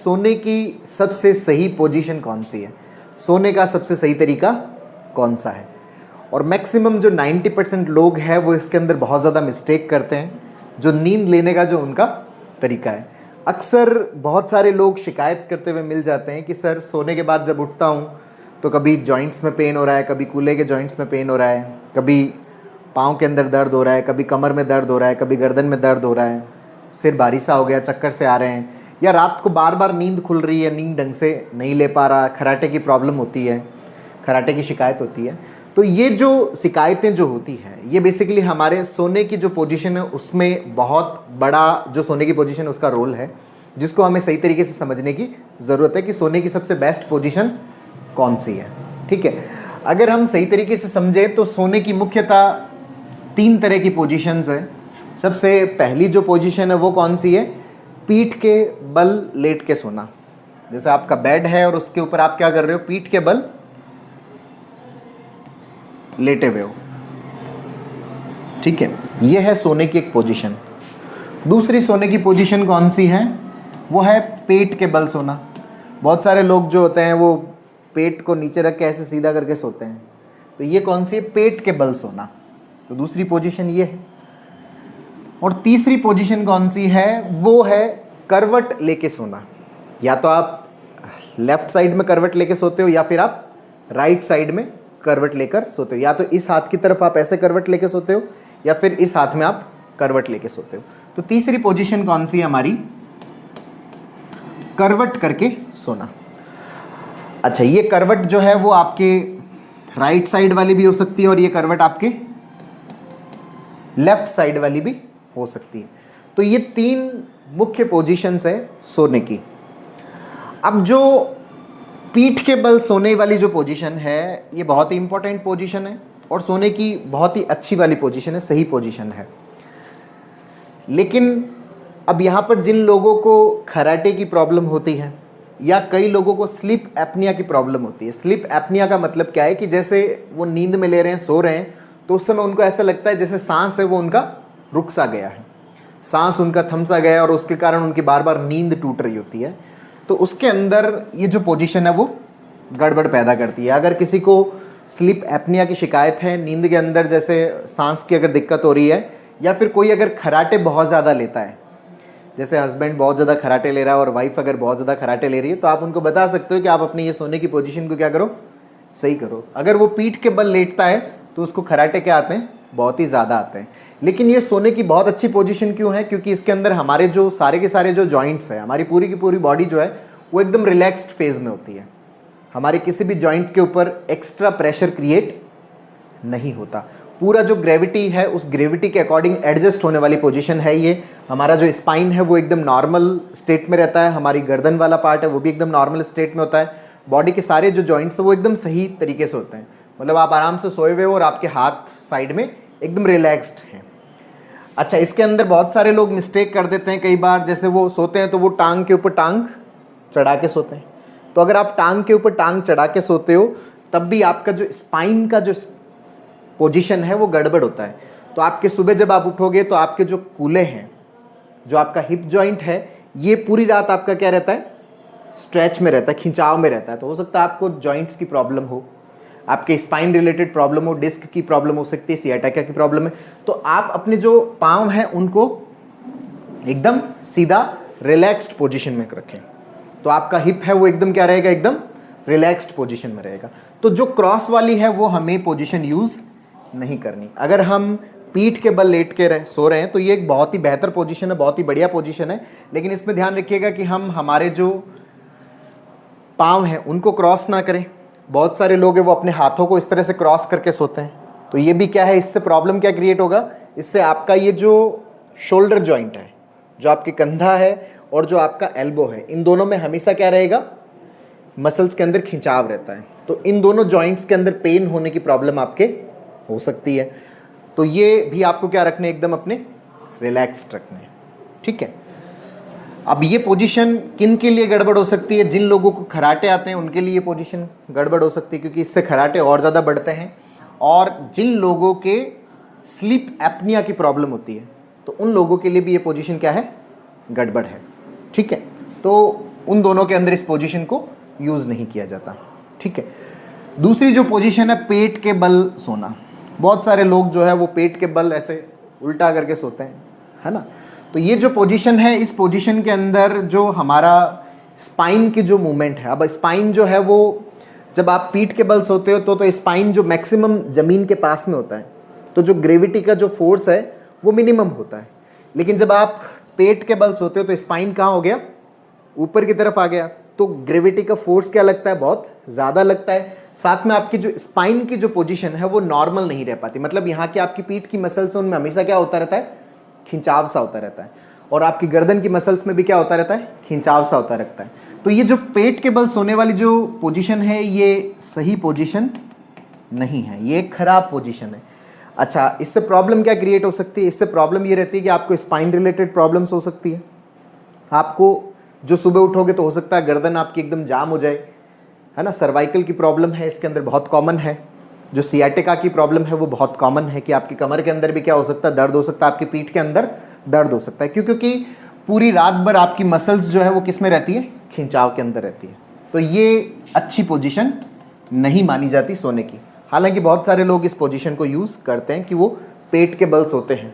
सोने की सबसे सही पोजीशन कौन सी है, सोने का सबसे सही तरीका कौन सा है। और मैक्सिमम जो 90% लोग हैं वो इसके अंदर बहुत ज़्यादा मिस्टेक करते हैं, जो नींद लेने का जो उनका तरीका है। अक्सर बहुत सारे लोग शिकायत करते हुए मिल जाते हैं कि सर सोने के बाद जब उठता हूँ तो कभी जॉइंट्स में पेन हो रहा है, कभी कूल्हे के जॉइंट्स में पेन हो रहा है, कभी पाँव के अंदर दर्द हो रहा है, कभी कमर में दर्द हो रहा है, कभी गर्दन में दर्द हो रहा है, सिर भारी सा हो गया, चक्कर से आ रहे हैं, या रात को बार बार नींद खुल रही है, नींद ढंग से नहीं ले पा रहा, खराटे की प्रॉब्लम होती है, खराटे की शिकायत होती है। तो ये जो शिकायतें जो होती हैं ये बेसिकली हमारे सोने की जो पोजीशन है उसमें बहुत बड़ा जो सोने की पोजीशन है उसका रोल है, जिसको हमें सही तरीके से समझने की ज़रूरत है कि सोने की सबसे बेस्ट पोजीशन कौन सी है। ठीक है, अगर हम सही तरीके से समझें तो सोने की मुख्यतः 3 तरह की पोजीशंस हैं। सबसे पहली जो पोजीशन है वो कौन सी है, पीठ के बल लेट के सोना। जैसे आपका बेड है और उसके ऊपर आप क्या कर रहे हो, पीठ के बल लेटे हुए हो। ठीक है, ये है सोने की एक पोजीशन। दूसरी सोने की पोजीशन कौन सी है, वो है पेट के बल सोना। बहुत सारे लोग जो होते हैं वो पेट को नीचे रख के ऐसे सीधा करके सोते हैं, तो ये कौन सी है, पेट के बल सोना। तो दूसरी पोजीशन ये है। और तीसरी पोजीशन कौन सी है, वो है करवट लेके सोना। या तो आप लेफ्ट साइड में करवट लेके सोते हो या फिर आप राइट साइड में करवट लेकर सोते हो। या तो इस हाथ की तरफ आप ऐसे करवट लेके सोते हो या फिर इस हाथ में आप करवट लेके सोते हो। तो तीसरी पोजीशन कौन सी है हमारी, करवट करके सोना। अच्छा, ये करवट जो है वो आपके राइट साइड वाली भी हो सकती है और ये करवट आपके लेफ्ट साइड वाली भी हो सकती है। तो ये 3 मुख्य पोजीशंस है सोने की। अब जो पीठ के बल सोने वाली जो पोजीशन है ये बहुत ही इंपॉर्टेंट पोजीशन है और सोने की बहुत ही अच्छी वाली पोजीशन है, सही पोजीशन है। लेकिन अब यहाँ पर जिन लोगों को खराटे की प्रॉब्लम होती है या कई लोगों को स्लीप एपनिया की प्रॉब्लम होती है। स्लीप एपनिया का मतलब क्या है कि जैसे वो नींद में ले रहे हैं, सो रहे हैं, तो उस समय उनको ऐसा लगता है जैसे सांस है वो उनका रुक सा गया है, सांस उनका थम सा गया है और उसके कारण उनकी बार बार नींद टूट रही होती है। तो उसके अंदर ये जो पोजीशन है वो गड़बड़ पैदा करती है। अगर किसी को स्लीप एपनिया की शिकायत है, नींद के अंदर जैसे सांस की अगर दिक्कत हो रही है, या फिर कोई अगर खराटे बहुत ज़्यादा लेता है, जैसे हस्बैंड बहुत ज़्यादा खराटे ले रहा है और वाइफ अगर बहुत ज़्यादा खराटे ले रही है, तो आप उनको बता सकते हो कि आप अपनी ये सोने की पोजीशन को क्या करो, सही करो। अगर वो पीठ के बल लेटता है तो उसको खराटे क्या आते हैं, बहुत ही ज़्यादा आते हैं। लेकिन ये सोने की बहुत अच्छी पोजीशन क्यों है, क्योंकि इसके अंदर हमारे जो सारे के सारे जो जॉइंट्स हैं, हमारी पूरी की पूरी बॉडी जो है वो एकदम रिलैक्स्ड फेज में होती है। हमारे किसी भी जॉइंट के ऊपर एक्स्ट्रा प्रेशर क्रिएट नहीं होता। पूरा जो ग्रेविटी है उस ग्रेविटी के अकॉर्डिंग एडजस्ट होने वाली पोजीशन है ये। हमारा जो स्पाइन है वो एकदम नॉर्मल स्टेट में रहता है, हमारी गर्दन वाला पार्ट है वो भी एकदम नॉर्मल स्टेट में होता है, बॉडी के सारे जो जॉइंट्स हैं वो एकदम सही तरीके से होते हैं। मतलब आप आराम से सोए हुए हो और आपके हाथ साइड में एकदम रिलैक्स्ड हैं। अच्छा, इसके अंदर बहुत सारे लोग मिस्टेक कर देते हैं कई बार, जैसे वो सोते हैं तो वो टांग के ऊपर टांग चढ़ा के सोते हैं। तो अगर आप टांग के ऊपर टांग चढ़ा के सोते हो तब भी आपका जो स्पाइन का जो पोजीशन है वो गड़बड़ होता है। तो आपके सुबह जब आप उठोगे तो आपके जो कूल्हे हैं, जो आपका हिप जॉइंट है, ये पूरी रात आपका क्या रहता है, स्ट्रेच में रहता है, खिंचाव में रहता है। तो हो सकता है आपको जॉइंट्स की प्रॉब्लम हो, आपके स्पाइन रिलेटेड प्रॉब्लम हो, डिस्क की प्रॉब्लम हो सकती है, सियाटिका की प्रॉब्लम है। तो आप अपने जो पाँव हैं उनको एकदम सीधा रिलैक्स्ड पोजीशन में रखें, तो आपका हिप है वो एकदम क्या रहेगा, एकदम रिलैक्स्ड पोजीशन में रहेगा। तो जो क्रॉस वाली है वो हमें पोजीशन यूज़ नहीं करनी। अगर हम पीठ के बल लेट के सो रहे हैं तो ये एक बहुत ही बेहतर पोजीशन है, बहुत ही बढ़िया पोजीशन है। लेकिन इसमें ध्यान रखिएगा कि हम हमारे जो पाँव हैं उनको क्रॉस ना करें। बहुत सारे लोग हैं वो अपने हाथों को इस तरह से क्रॉस करके सोते हैं, तो ये भी क्या है, इससे प्रॉब्लम क्या क्रिएट होगा, इससे आपका ये जो शोल्डर जॉइंट है, जो आपके कंधा है और जो आपका एल्बो है, इन दोनों में हमेशा क्या रहेगा, मसल्स के अंदर खिंचाव रहता है। तो इन दोनों जॉइंट्स के अंदर पेन होने की प्रॉब्लम आपके हो सकती है। तो ये भी आपको क्या रखने, एकदम अपने रिलैक्स्ड रखने। ठीक है, अब ये पोजीशन किन के लिए गड़बड़ हो सकती है, जिन लोगों को खराटे आते हैं उनके लिए ये पोजीशन गड़बड़ हो सकती है, क्योंकि इससे खराटे और ज़्यादा बढ़ते हैं। और जिन लोगों के स्लीप एपनिया की प्रॉब्लम होती है तो उन लोगों के लिए भी ये पोजीशन क्या है, गड़बड़ है। ठीक है, तो उन दोनों के अंदर इस पोजीशन को यूज़ नहीं किया जाता। ठीक है, दूसरी जो पोजीशन है पेट के बल सोना। बहुत सारे लोग जो है वो पेट के बल ऐसे उल्टा करके सोते हैं, है ना। तो ये जो पोजीशन है, इस पोजीशन के अंदर जो हमारा स्पाइन की जो मूवमेंट है, अब स्पाइन जो है वो जब आप पीठ के बल सोते हो तो स्पाइन जो मैक्सिमम ज़मीन के पास में होता है, तो जो ग्रेविटी का जो फोर्स है वो मिनिमम होता है। लेकिन जब आप पेट के बल सोते हो तो स्पाइन कहाँ हो गया, ऊपर की तरफ आ गया, तो ग्रेविटी का फोर्स क्या लगता है, बहुत ज़्यादा लगता है। साथ में आपकी जो स्पाइन की जो पोजीशन है वो नॉर्मल नहीं रह पाती, मतलब यहाँ की आपकी पीठ की मसल्स उनमें हमेशा क्या होता रहता है, खिंचाव सा होता रहता है, और आपकी गर्दन की मसल्स में भी क्या होता रहता है, खिंचाव सा होता रहता है। तो ये जो पेट के बल सोने वाली जो पोजीशन है ये सही पोजीशन नहीं है, ये एक खराब पोजीशन है। अच्छा, इससे प्रॉब्लम क्या क्रिएट हो सकती है, इससे प्रॉब्लम ये रहती है कि आपको स्पाइन रिलेटेड प्रॉब्लम्स हो सकती है। आपको जो सुबह उठोगे तो हो सकता है गर्दन आपकी एकदम जाम हो जाए, है ना। सर्वाइकल की प्रॉब्लम है इसके अंदर, बहुत कॉमन है। जो सियाटिका की प्रॉब्लम है वो बहुत कॉमन है कि आपकी कमर के अंदर भी क्या हो सकता है, दर्द हो सकता है, आपकी पीठ के अंदर दर्द हो सकता है। क्यों? क्योंकि पूरी रात भर आपकी मसल्स जो है वो किस में रहती है, खिंचाव के अंदर रहती है। तो ये अच्छी पोजीशन नहीं मानी जाती सोने की। हालांकि बहुत सारे लोग इस पोजीशन को यूज़ करते हैं कि वो पेट के बल सोते हैं,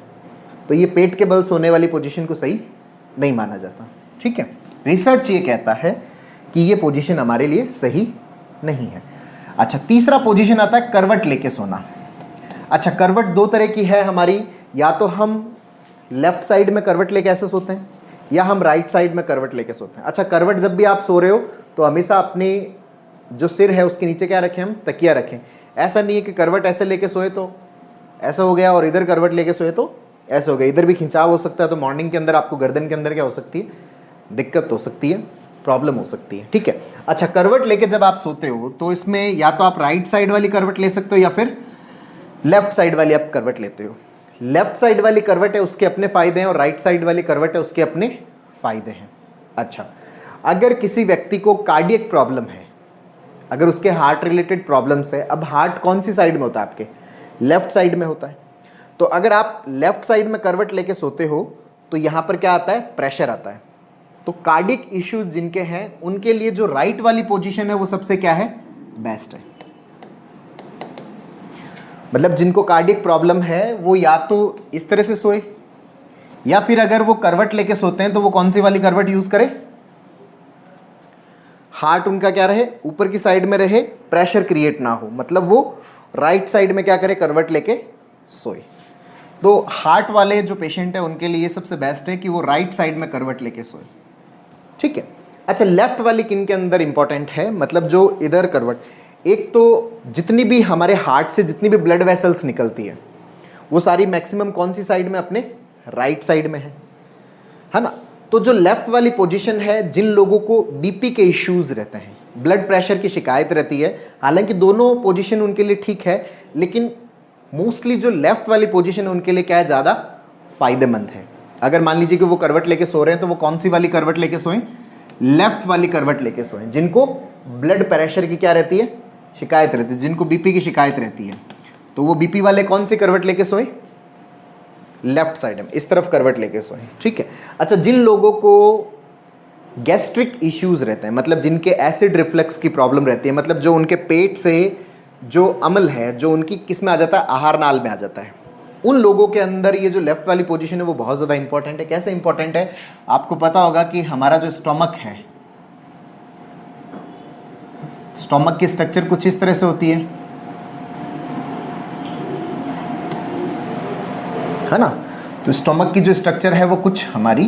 तो ये पेट के बल सोने वाली पोजीशन को सही नहीं माना जाता। ठीक है, रिसर्च ये कहता है कि ये पोजीशन हमारे लिए सही नहीं है। अच्छा, तीसरा पोजीशन आता है करवट लेके सोना। अच्छा, करवट दो तरह की है हमारी, या तो हम लेफ्ट साइड में करवट लेके ऐसे सोते हैं या हम राइट साइड में करवट लेके सोते हैं। अच्छा, करवट जब भी आप सो रहे हो तो हमेशा अपने जो सिर है उसके नीचे क्या रखें, हम तकिया रखें। ऐसा नहीं है कि करवट ऐसे लेके सोए तो ऐसा हो गया और इधर करवट लेके सोए तो ऐसे हो गया, इधर भी खिंचाव हो सकता है। तो मॉर्निंग के अंदर आपको गर्दन के अंदर क्या हो सकती है, दिक्कत हो सकती है, प्रॉब्लम हो सकती है। ठीक है, अच्छा, करवट लेके जब आप सोते हो तो इसमें या तो आप राइट साइड वाली करवट ले सकते हो या फिर लेफ्ट साइड वाली आप करवट लेते हो। लेफ्ट साइड वाली करवट है उसके अपने फायदे हैं और राइट साइड वाली करवट है उसके अपने फायदे हैं। अच्छा, अगर किसी व्यक्ति को कार्डियक प्रॉब्लम है, अगर उसके हार्ट रिलेटेड प्रॉब्लम्स है, अब हार्ट कौन सी साइड में होता है, आपके लेफ्ट साइड में होता है। तो अगर आप लेफ्ट साइड में करवट लेके सोते हो तो यहां पर क्या आता है, प्रेशर आता है। तो कार्डियक इश्यूज जिनके हैं उनके लिए जो राइट वाली पोजीशन है वो सबसे क्या है, बेस्ट है। मतलब जिनको कार्डियक प्रॉब्लम है वो या तो इस तरह से सोए या फिर अगर वो करवट लेके सोते हैं तो वो कौन सी वाली करवट यूज करें, हार्ट उनका क्या रहे, ऊपर की साइड में रहे, प्रेशर क्रिएट ना हो, मतलब वो राइट साइड में क्या करे, करवट लेके सोए। तो हार्ट वाले जो पेशेंट है उनके लिए सबसे बेस्ट है कि वो राइट साइड में करवट लेके सोए। ठीक है, अच्छा, लेफ्ट वाली किन के अंदर इंपॉर्टेंट है, मतलब जो इधर करवट, एक तो जितनी भी हमारे हार्ट से जितनी भी ब्लड वेसल्स निकलती है वो सारी मैक्सिमम कौन सी साइड में, अपने राइट साइड में है ना। तो जो लेफ्ट वाली पोजीशन है, जिन लोगों को बीपी के इश्यूज रहते हैं, ब्लड प्रेशर की शिकायत रहती है, हालांकि दोनों पोजीशन उनके लिए ठीक है, लेकिन मोस्टली जो लेफ्ट वाली पोजीशन है उनके लिए क्या है, ज़्यादा फायदेमंद है। अगर मान लीजिए कि वो करवट लेके सो रहे हैं तो वो कौन सी वाली करवट लेके सोएं, लेफ्ट वाली करवट लेके सोएं। जिनको ब्लड प्रेशर की क्या रहती है, शिकायत रहती है, जिनको बीपी की शिकायत रहती है, तो वो बीपी वाले कौन सी करवट लेके सोएं, लेफ्ट साइड में इस तरफ करवट लेके सोएं। ठीक है, अच्छा, जिन लोगों को गैस्ट्रिक इश्यूज रहते हैं, मतलब जिनके एसिड रिफ्लक्स की प्रॉब्लम रहती है, मतलब जो उनके पेट से जो अम्ल है जो उनकी किस में आ जाता है, आहार नाल में आ जाता है, उन लोगों के अंदर ये जो लेफ्ट वाली पोजीशन है वो बहुत ज़्यादा इंपॉर्टेंट है। कैसे इंपॉर्टेंट है, आपको पता होगा कि हमारा जो स्टोमक है, स्टोमक की स्ट्रक्चर कुछ इस तरह से होती है ना। तो स्टोमक की जो स्ट्रक्चर है वो कुछ हमारी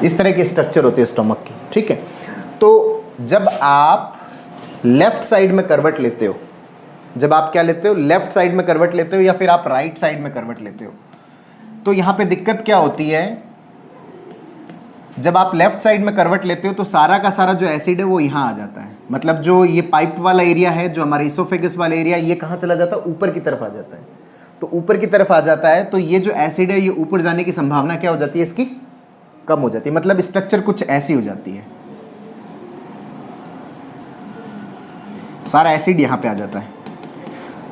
इस तरह की स्ट्रक्चर होती है स्टोमक की। ठीक है, तो जब आप लेफ्ट साइड में करवट लेते हो, जब आप क्या लेते हो, लेफ्ट साइड में करवट लेते हो या फिर आप राइट साइड में करवट लेते हो, तो यहां पे दिक्कत क्या होती है, जब आप लेफ्ट साइड में करवट लेते हो तो सारा का सारा जो एसिड है वो यहाँ आ जाता है। मतलब जो ये पाइप वाला एरिया है, जो हमारा इसोफेगस वाला एरिया, ये कहाँ चला जाता है, ऊपर की तरफ आ जाता है। तो ऊपर की तरफ आ जाता है तो ये जो एसिड है ये ऊपर जाने की संभावना क्या हो जाती है, इसकी कम हो जाती है। मतलब स्ट्रक्चर कुछ ऐसी हो जाती है, सारा एसिड यहाँ पे आ जाता है।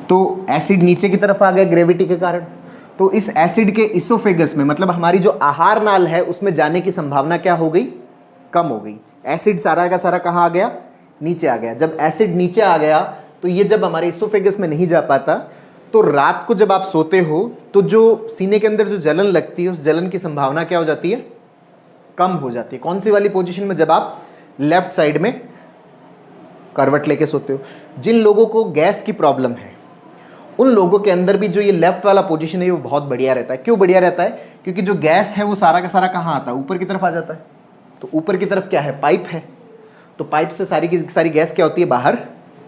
तो एसिड नीचे की तरफ आ गया ग्रेविटी के कारण, तो इस एसिड के इसोफेगस में, मतलब हमारी जो आहार नाल है उसमें जाने की संभावना क्या हो गई, कम हो गई। एसिड सारा का सारा कहाँ आ गया, नीचे आ गया। जब एसिड नीचे आ गया तो ये जब हमारे इसोफेगस में नहीं जा पाता, तो रात को जब आप सोते हो तो जो सीने के अंदर जो जलन लगती है उस जलन की संभावना क्या हो जाती है, कम हो जाती है। कौन सी वाली पोजीशन में, जब आप लेफ्ट साइड में करवट लेके सोते हो। जिन लोगों को गैस की प्रॉब्लम है उन लोगों के अंदर भी जो ये लेफ्ट वाला पोजीशन है वो बहुत बढ़िया रहता है। क्यों बढ़िया रहता है, क्योंकि जो गैस है वो सारा का सारा कहाँ आता है, ऊपर की तरफ आ जाता है। तो ऊपर की तरफ क्या है, पाइप है, तो पाइप से सारी की सारी गैस क्या होती है, बाहर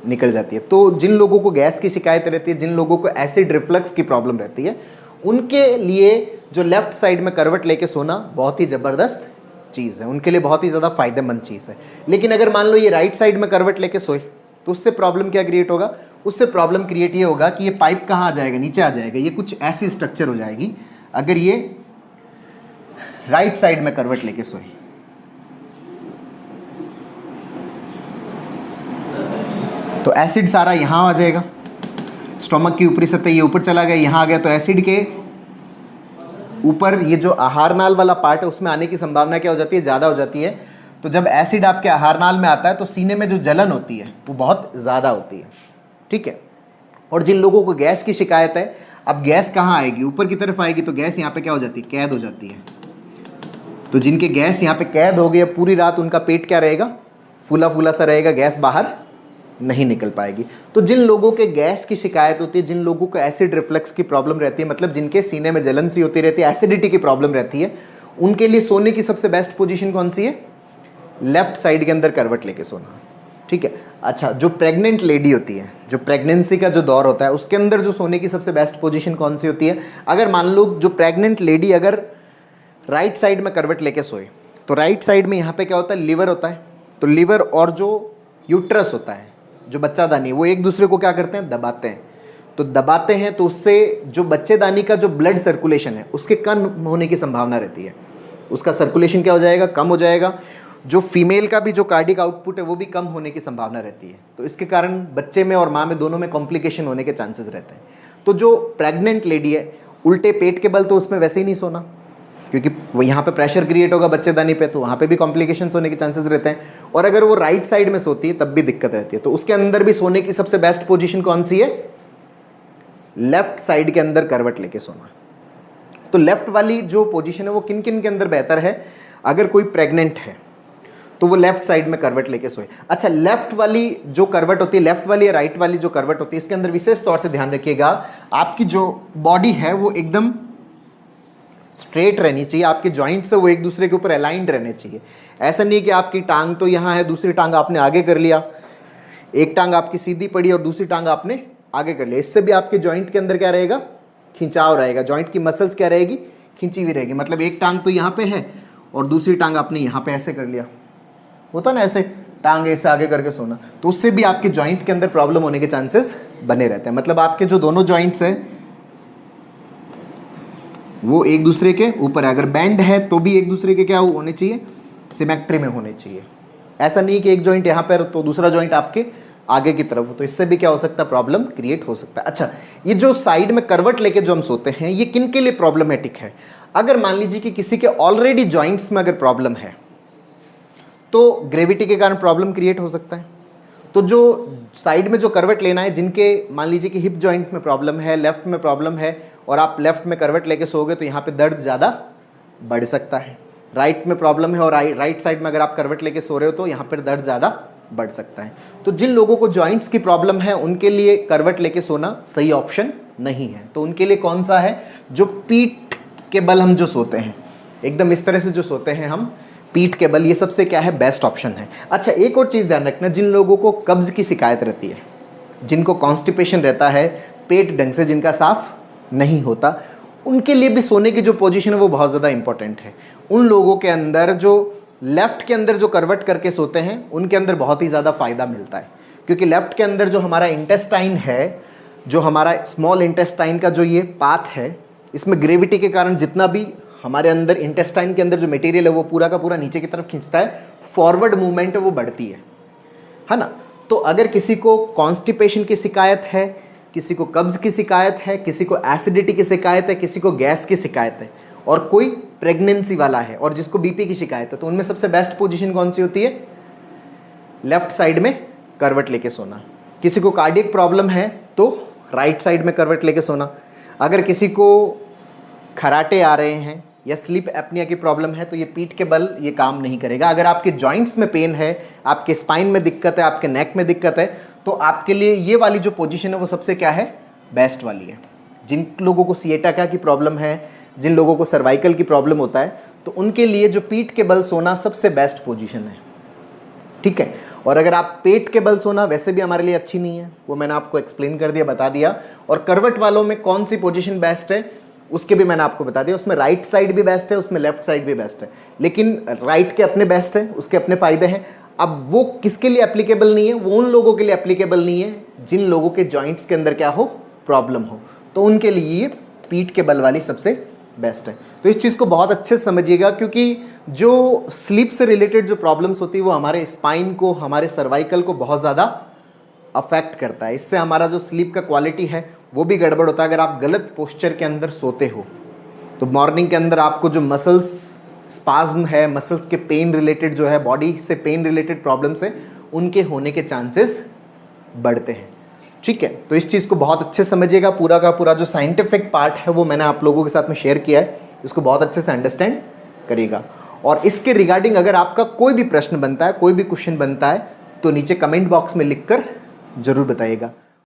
निकल जाती है। तो जिन लोगों को गैस की शिकायत रहती है, जिन लोगों को एसिड रिफ्लक्स की प्रॉब्लम रहती है, उनके लिए जो लेफ्ट साइड में करवट लेके सोना बहुत ही ज़बरदस्त चीज़ है, उनके लिए बहुत ही ज़्यादा फायदेमंद चीज़ है। लेकिन अगर मान लो ये राइट साइड में करवट लेके सोए तो उससे प्रॉब्लम क्या क्रिएट होगा, उससे प्रॉब्लम क्रिएट ये होगा कि ये पाइप कहाँ आ जाएगा, नीचे आ जाएगा। ये कुछ ऐसी स्ट्रक्चर हो जाएगी अगर ये राइट साइड में करवट लेके सोए। तो एसिड सारा यहाँ आ जाएगा, स्टोमक की ऊपरी सतह ये ऊपर चला गया, यहाँ आ गया। तो एसिड के ऊपर ये जो आहार नाल वाला पार्ट है उसमें आने की संभावना क्या हो जाती है, ज़्यादा हो जाती है। तो जब एसिड आपके आहार नाल में आता है तो सीने में जो जलन होती है वो बहुत ज़्यादा होती है, ठीक है। और जिन लोगों को गैस की शिकायत है, अब गैस कहाँ आएगी, ऊपर की तरफ आएगी, तो गैस यहाँ पे क्या हो जाती है, कैद हो जाती है। तो जिनके गैस यहाँ पे कैद हो गई, पूरी रात उनका पेट क्या रहेगा, फूला फूला सा रहेगा, गैस बाहर नहीं निकल पाएगी। तो जिन लोगों के गैस की शिकायत होती है, जिन लोगों को एसिड रिफ्लक्स की प्रॉब्लम रहती है, मतलब जिनके सीने में जलन सी होती रहती है, एसिडिटी की प्रॉब्लम रहती है, उनके लिए सोने की सबसे बेस्ट पोजीशन कौन सी है, लेफ्ट साइड के अंदर करवट लेके सोना, ठीक है। अच्छा, जो प्रेग्नेंट लेडी होती है, जो प्रेगनेंसी का जो दौर होता है उसके अंदर जो सोने की सबसे बेस्ट पोजीशन कौन सी होती है, अगर मान लो जो प्रेग्नेंट लेडी अगर राइट साइड में करवट लेके सोए, तो राइट साइड में यहाँ पे क्या होता है, लिवर होता है। तो लिवर और जो यूट्रस होता है, जो बच्चादानी, वो एक दूसरे को क्या करते हैं, दबाते हैं। तो दबाते हैं तो उससे जो बच्चेदानी का जो ब्लड सर्कुलेशन है उसके कम होने की संभावना रहती है, उसका सर्कुलेशन क्या हो जाएगा, कम हो जाएगा। जो फीमेल का भी जो कार्डिक आउटपुट है वो भी कम होने की संभावना रहती है। तो इसके कारण बच्चे में और माँ में दोनों में कॉम्प्लिकेशन होने के चांसेस रहते हैं। तो जो प्रेग्नेंट लेडी है, उल्टे पेट के बल तो उसमें वैसे ही नहीं सोना, क्योंकि वो यहाँ पे प्रेशर क्रिएट होगा बच्चेदानी पे, तो वहाँ पे भी कॉम्प्लिकेशंस होने के चांसेस रहते हैं। और अगर वो राइट साइड में सोती है तब भी दिक्कत रहती है। तो उसके अंदर भी सोने की सबसे बेस्ट पोजीशन कौन सी है, लेफ्ट साइड के अंदर करवट लेके सोना। तो लेफ्ट वाली जो पोजीशन है वो किन किन के अंदर बेहतर है, अगर कोई प्रेग्नेंट है तो वो लेफ्ट साइड में करवट लेके सोए। अच्छा, लेफ्ट वाली जो करवट होती है, लेफ्ट वाली या राइट वाली जो करवट होती है, इसके अंदर विशेष तौर से ध्यान रखिएगा, आपकी जो बॉडी है वो एकदम स्ट्रेट रहनी चाहिए, आपके जॉइंट से वो एक दूसरे के ऊपर अलाइंड रहने चाहिए। ऐसा नहीं कि आपकी टांग तो यहाँ है, दूसरी टांग आपने आगे कर लिया, एक टांग आपकी सीधी पड़ी और दूसरी टांग आपने आगे कर लिया। इससे भी आपके जॉइंट के अंदर क्या रहेगा, खिंचाव रहेगा, जॉइंट की मसल्स क्या रहेगी, खिंची हुई रहेगी। मतलब एक टांग तो यहाँ पे है और दूसरी टांग आपने यहाँ पे ऐसे कर लिया, होता ना ऐसे, टांग ऐसे आगे करके सोना, तो उससे भी आपके जॉइंट के अंदर प्रॉब्लम होने के चांसेस बने रहते हैं। मतलब आपके जो दोनों जॉइंट्स हैं वो एक दूसरे के ऊपर है, अगर बैंड है तो भी एक दूसरे के क्या होने चाहिए, सिमेट्री में होने चाहिए। ऐसा नहीं कि एक जॉइंट यहाँ पर तो दूसरा जॉइंट आपके आगे की तरफ हो, तो इससे भी क्या हो सकता है, प्रॉब्लम क्रिएट हो सकता है। अच्छा, ये जो साइड में करवट लेके जो हम सोते हैं ये किन के लिए प्रॉब्लमेटिक है, अगर मान लीजिए कि किसी के ऑलरेडी जॉइंट्स में अगर प्रॉब्लम है तो ग्रेविटी के कारण प्रॉब्लम क्रिएट हो सकता है। तो जो साइड में जो करवट लेना है, जिनके मान लीजिए कि हिप जॉइंट में प्रॉब्लम है, लेफ्ट में प्रॉब्लम है और आप लेफ्ट में करवट लेके सोओगे तो यहाँ पे दर्द ज़्यादा बढ़ सकता है। राइट में प्रॉब्लम है और राइट साइड में अगर आप करवट लेके सो रहे हो तो यहाँ पर दर्द ज़्यादा बढ़ सकता है। तो जिन लोगों को जॉइंट्स की प्रॉब्लम है उनके लिए करवट लेके सोना सही ऑप्शन नहीं है। तो उनके लिए कौन सा है, जो पीठ के बल हम जो सोते हैं, एकदम इस तरह से जो सोते हैं हम पीठ के बल, ये सबसे क्या है, बेस्ट ऑप्शन है। अच्छा, एक और चीज़ ध्यान रखना, जिन लोगों को कब्ज की शिकायत रहती है, जिनको कॉन्स्टिपेशन रहता है, पेट ढंग से जिनका साफ नहीं होता, उनके लिए भी सोने की जो पोजीशन है वो बहुत ज़्यादा इंपॉर्टेंट है। उन लोगों के अंदर जो लेफ्ट के अंदर जो करवट करके सोते हैं उनके अंदर बहुत ही ज़्यादा फ़ायदा मिलता है, क्योंकि लेफ्ट के अंदर जो हमारा इंटेस्टाइन है, जो हमारा स्मॉल इंटेस्टाइन का जो ये पाथ है, इसमें ग्रेविटी के कारण जितना भी हमारे अंदर इंटेस्टाइन के अंदर जो मटेरियल है वो पूरा का पूरा नीचे की तरफ खींचता है, फॉरवर्ड मूवमेंट है वो बढ़ती है ना। तो अगर किसी को कॉन्स्टिपेशन की शिकायत है, किसी को कब्ज की शिकायत है, किसी को एसिडिटी की शिकायत है, किसी को गैस की शिकायत है, और कोई प्रेगनेंसी वाला है और जिसको बीपी की शिकायत है, तो उनमें सबसे बेस्ट पोजीशन कौन सी होती है? लेफ्ट साइड में करवट लेके सोना। किसी को कार्डियक प्रॉब्लम है तो राइट साइड में करवट लेके सोना। अगर किसी को खराटे आ रहे हैं या स्लीप एपनिया की प्रॉब्लम है तो ये पीठ के बल ये काम नहीं करेगा। अगर आपके जॉइंट्स में पेन है, आपके स्पाइन में दिक्कत है, आपके नेक में दिक्कत है, तो आपके लिए ये वाली जो पोजीशन है वो सबसे क्या है? बेस्ट वाली है। जिन लोगों को सिएटाका की प्रॉब्लम है, जिन लोगों को सर्वाइकल की प्रॉब्लम होता है, तो उनके लिए जो पीठ के बल सोना सबसे बेस्ट पोजीशन है, ठीक है। और अगर आप पेट के बल सोना वैसे भी हमारे लिए अच्छी नहीं है, वो मैंने आपको एक्सप्लेन कर दिया, बता दिया। और करवट वालों में कौन सी पोजीशन बेस्ट है उसके भी मैंने आपको बता दिया। उसमें राइट साइड भी बेस्ट है, उसमें लेफ्ट साइड भी बेस्ट है, लेकिन राइट के अपने बेस्ट है, उसके अपने फायदे हैं। अब वो किसके लिए एप्लीकेबल नहीं है? वो उन लोगों के लिए एप्लीकेबल नहीं है जिन लोगों के जॉइंट्स के अंदर क्या हो? प्रॉब्लम हो, तो उनके लिए ये पीठ के बल वाली सबसे बेस्ट है। तो इस चीज़ को बहुत अच्छे से समझिएगा, क्योंकि जो स्लीप से रिलेटेड जो प्रॉब्लम्स होती है वो हमारे स्पाइन को, हमारे सर्वाइकल को बहुत ज़्यादा अफेक्ट करता है। इससे हमारा जो स्लीप का क्वालिटी है वो भी गड़बड़ होता है। अगर आप गलत पोस्चर के अंदर सोते हो तो मॉर्निंग के अंदर आपको जो मसल्स स्पाज्म है, मसल्स के पेन रिलेटेड जो है, बॉडी से पेन रिलेटेड प्रॉब्लम्स है, उनके होने के चांसेस बढ़ते हैं, ठीक है। तो इस चीज़ को बहुत अच्छे से समझिएगा। पूरा का पूरा जो साइंटिफिक पार्ट है वो मैंने आप लोगों के साथ में शेयर किया है, इसको बहुत अच्छे से अंडरस्टैंड करिएगा। और इसके रिगार्डिंग अगर आपका कोई भी प्रश्न बनता है, कोई भी क्वेश्चन बनता है, तो नीचे कमेंट बॉक्स में लिखकर जरूर बताइएगा।